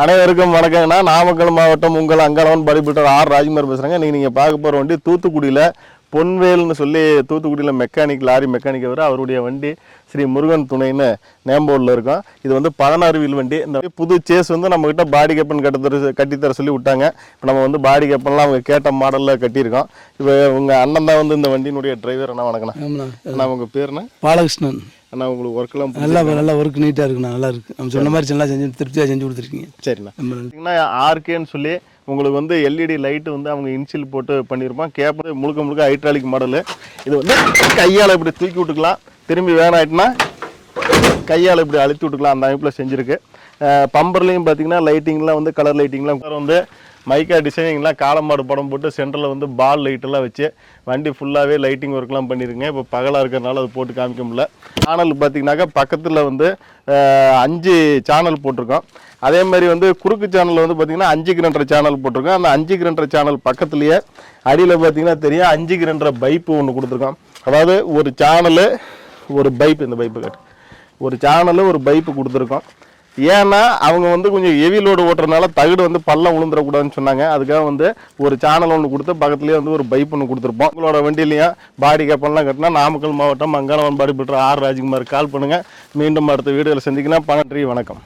அனைவருக்கும் வணக்கங்கண்ணா. நாமக்கல் மாவட்டம் உங்கள் அங்காளவன் பாடி பில்டர் ஆர் ராஜ்குமார் பேசுகிறேங்க. நீங்கள் பார்க்க போகிற வண்டி தூத்துக்குடியில் பொன்வேல்னு சொல்லி தூத்துக்குடியில் மெக்கானிக் லாரி மெக்கானிக் அவருடைய வண்டி ஸ்ரீ முருகன் துணைன்னு நேம்போர்டில் இருக்கும். இது வந்து 16 வீல் வண்டி. இந்த புது சேஸ் வந்து நம்மக்கிட்ட பாடி கேப்பன் கட்டித்தர சொல்லி விட்டாங்க. இப்போ நம்ம வந்து பாடி கேப்பன்லாம் அவங்க கேட்ட மாடலில் கட்டியிருக்கோம். இப்போ உங்கள் அண்ணன் தான் வந்து இந்த வண்டியினுடைய டிரைவர். அண்ணா வணக்கண்ணா. அண்ணா உங்கள் பேருண்ணா? பாலகிருஷ்ணன். அண்ணா உங்களுக்கு ஒர்க்கெல்லாம் நல்லா ஒர்க் நீட்டாக இருக்குண்ணா, நல்லா இருக்குது. நம்ம சொன்ன மாதிரி நல்லா செஞ்சு திருப்தியாக செஞ்சு கொடுத்துருக்கீங்க. சரிண்ணா. பார்த்தீங்கன்னா ஆர்கேன்னு சொல்லி உங்களுக்கு வந்து எல்இடி லைட்டு வந்து அவங்க இன்சில் போட்டு பண்ணியிருப்போம். கேப் முழுக்க ஹைட்ராலிக் மாடலு. இது வந்து கையால் இப்படி தூக்கி விட்டுக்கலாம், திரும்பி வேணாயிட்டுனா கையால் இப்படி அழுத்தி விட்டுக்கலாம். அந்த அமைப்பில் செஞ்சுருக்கு. பம்பர்லேயும் பார்த்தீங்கன்னா லைட்டிங்லாம் வந்து கலர் லைட்டிங்லாம் வந்து மைக்கா டிசைனிங்லாம் காலமாடு படம் போட்டு சென்டரில் வந்து பால் லைட்டெல்லாம் வச்சு வண்டி ஃபுல்லாகவே லைட்டிங் ஒர்க்லாம் பண்ணியிருக்கேன். இப்போ பகலாக இருக்கிறனால அது போட்டு காமிக்க முடியல. சேனல் பார்த்தீங்கன்னாக்கா பக்கத்தில் வந்து 5 சேனல் போட்டிருக்கோம். அதே மாதிரி வந்து குறுக்கு சேனல் வந்து பார்த்திங்கன்னா 5க்கு 2.5 சேனல் போட்டிருக்கோம். அந்த 5க்கு 2.5 சேனல் பக்கத்துலேயே அடியில் பார்த்தீங்கன்னா தெரியும் 5க்கு 2.5 பைப்பு ஒன்று கொடுத்துருக்கோம். அதாவது ஒரு சேனலு ஒரு பைப்பு, இந்த பைப்பு கட்டு ஒரு சேனலு ஒரு பைப்பு கொடுத்துருக்கோம். ஏன்னா அவங்க வந்து கொஞ்சம் ஹெவி லோடு ஓட்டுறதுனால தகுடு வந்து பள்ளம் விழுந்துடக்கூடாதுன்னு சொன்னாங்க. அதுக்காக வந்து ஒரு சேனல் ஒன்று கொடுத்து பக்கத்துலேயே வந்து ஒரு பைப் ஒன்று கொடுத்துருப்போம். உங்களோட வண்டியிலையும் பாடி கேப்பன்லாம் கட்டினா நாமக்கல் மாவட்டம் அங்காளவன் பாடி பில்டர் ஆர் ராஜ்குமார் கால் பண்ணுங்கள். மீண்டும் அடுத்த வீடியோவில் சந்திக்கலாம். நன்றி, வணக்கம்.